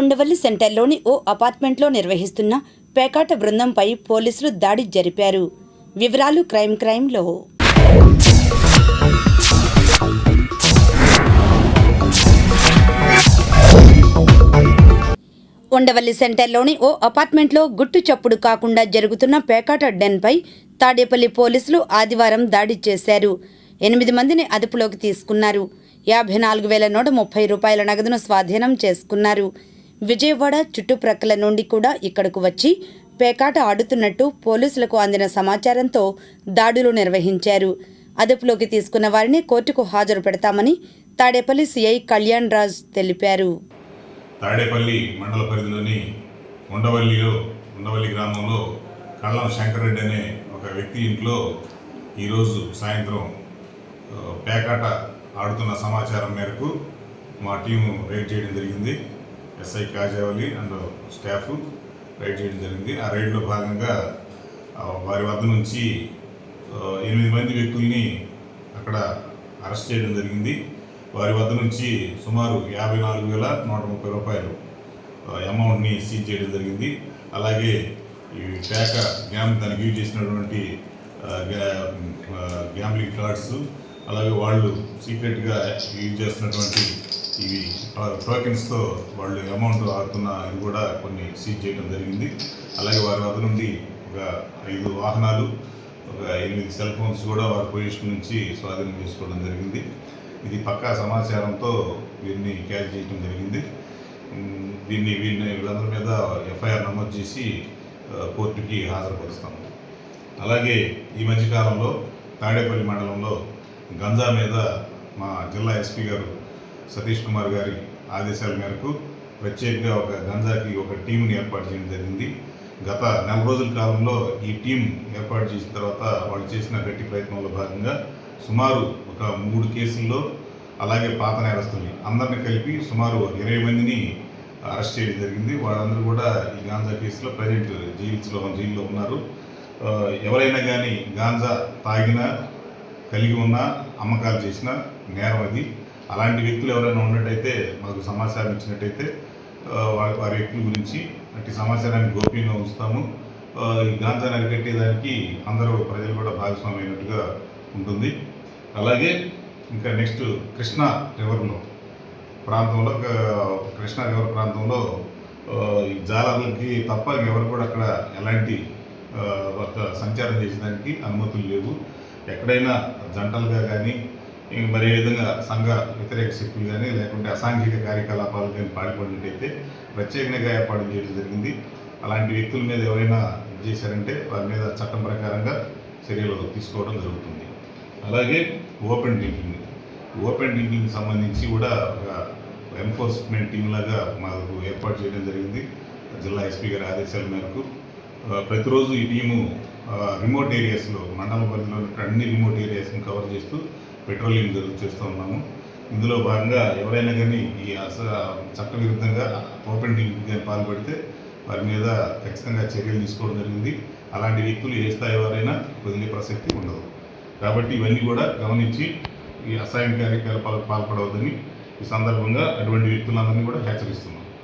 ఉండవల్లి సెంటర్లోని ఓ అపార్ట్మెంట్లో నిర్వహిస్తున్న పేకాట బృందంపై పోలీసులు దాడి జరిపారు. వివరాలు క్రైమ్లో. ఉండవల్లి సెంటర్లోని ఓ అపార్ట్మెంట్లో గుట్టు చప్పుడు కాకుండా జరుగుతున్న పేకాట డెన్పై తాడేపల్లి పోలీసులు ఆదివారం దాడి చేశారు. 8 మందిని అదుపులోకి తీసుకున్నారు. 54,130 రూపాయల నగదును స్వాధీనం చేసుకున్నారు. విజయవాడ చుట్టుప్రక్కల నుండి కూడా ఇక్కడకు వచ్చి పేకాట ఆడుతున్నట్టు పోలీసులకు అందిన సమాచారంతో దాడులు నిర్వహించారు. అదుపులోకి తీసుకున్న వారిని కోర్టుకు హాజరు పెడతామని తాడేపల్లి సిఐ కళ్యాణ్ రాజ్ తెలిపారు. తాడేపల్లి మండల పరిధిలోని ఉండవల్లి గ్రామంలో కళ్ళం శంకరెడ్డి అనే ఒక వ్యక్తి ఇంట్లో ఈరోజు సాయంత్రం పేకాట ఆడుతున్న సమాచారం మేరకు మా టీము రైడ్ చేయడం జరిగింది. SI Kajavali and staff raid చేయడం జరిగింది. ఆ రైడ్లో భాగంగా వారి వద్ద నుంచి 8 మంది వ్యక్తుల్ని అక్కడ అరెస్ట్ చేయడం జరిగింది. వారి వద్ద నుంచి సుమారు 54,130 రూపాయలు అమౌంట్ని సీజ్ చేయడం జరిగింది. అలాగే ఈ పేక దానికి యూజ్ చేసినటువంటి గ్యాంబ్లింగ్ కార్డ్స్, అలాగే వాళ్ళు సీక్రెట్గా యూజ్ చేస్తున్నటువంటి ఇవి టోకెన్స్తో వాళ్ళు అమౌంట్ ఆడుతున్న ఇది కూడా కొన్ని సీజ్ చేయడం జరిగింది. అలాగే వారి వద్ద నుండి ఒక 5 వాహనాలు, ఒక 8 సెల్ ఫోన్స్ కూడా వారి పొజిషన్ నుంచి స్వాధీనం చేసుకోవడం జరిగింది. ఇది పక్కా సమాచారంతో వీరిని క్యాచ్ చేయడం జరిగింది. వీళ్ళందరి మీద ఎఫ్ఐఆర్ నమోదు చేసి కోర్టుకి హాజరుపరుస్తాము. అలాగే ఈ మధ్యకాలంలో తాడేపల్లి మండలంలో గంజా మీద మా జిల్లా ఎస్పీ గారు సతీష్ కుమార్ గారి ఆదేశాల మేరకు ప్రత్యేకంగా ఒక గంజాకి ఒక టీంని ఏర్పాటు చేయడం జరిగింది. గత 4 రోజుల కాలంలో ఈ టీం ఏర్పాటు చేసిన తర్వాత వాళ్ళు చేసిన గట్టి ప్రయత్నంలో భాగంగా సుమారు ఒక 3 కేసుల్లో, అలాగే పాత నేరస్తుల్ని అందరిని కలిపి సుమారు 20 మందిని అరెస్ట్ చేయడం జరిగింది. వాళ్ళందరూ కూడా ఈ గాంజా కేసులో ప్రజెంట్ జైల్లో ఉన్నారు. ఎవరైనా కానీ గాంజా తాగినా, కలిగి ఉన్నా, అమ్మకాలు చేసినా నేరం అది. అలాంటి వ్యక్తులు ఎవరైనా ఉన్నట్టయితే మాకు సమాచారం ఇచ్చినట్టయితే వారి వ్యక్తుల గురించి అట్టి సమాచారాన్ని గోప్యంగా ఉంచుతాము. ఈ గాంజాని అరికట్టేదానికి అందరూ ప్రజలు కూడా భాగస్వామైనట్టుగా ఉంటుంది. అలాగే ఇంకా నెక్స్ట్ కృష్ణా రివర్ ప్రాంతంలో ఈ జాలర్లకి తప్ప ఎవరు కూడా అక్కడ ఎలాంటి సంచారం చేసేదానికి అనుమతులు లేవు. ఎక్కడైనా జంటలుగా కానీ, మరి ఏ విధంగా సంఘ వ్యతిరేక శక్తులు కానీ, లేకుంటే అసాంఘిక కార్యకలాపాలు కానీ పాల్పడినట్టయితే ప్రత్యేకంగా ఏర్పాటు చేయడం జరిగింది. అలాంటి వ్యక్తుల మీద ఎవరైనా చేశారంటే వారి మీద చట్టం ప్రకారంగా చర్యలు తీసుకోవడం జరుగుతుంది. అలాగే ఓపెన్ డ్రింకింగ్ సంబంధించి కూడా ఒక ఎన్ఫోర్స్మెంట్ టీమ్ లాగా మాకు ఏర్పాటు చేయడం జరిగింది. జిల్లా ఎస్పీ గారి ఆదేశాల మేరకు ప్రతిరోజు ఈ టీము రిమోట్ ఏరియాస్లో, మండల పరిధిలో అన్ని రిమోట్ ఏరియాస్ని కవర్ చేస్తూ పెట్రోలింగ్ చేస్తూ ఉన్నాము. ఇందులో భాగంగా ఎవరైనా కానీ ఈ చట్టవిరుద్ధంగా ఓపెన్ డ్రింకింగ్ కానీ పాల్పడితే వారి మీద ఖచ్చితంగా చర్యలు తీసుకోవడం జరిగింది. అలాంటి వ్యక్తులు ఏ స్థాయి వారైనా వదిలే ప్రసక్తి ఉండదు. కాబట్టి ఇవన్నీ కూడా గమనించి ఈ అసాంఘిక కార్యకలాపాలకు పాల్పడవద్దని ఈ సందర్భంగా అటువంటి వ్యక్తులందరినీ కూడా హెచ్చరిస్తున్నాం.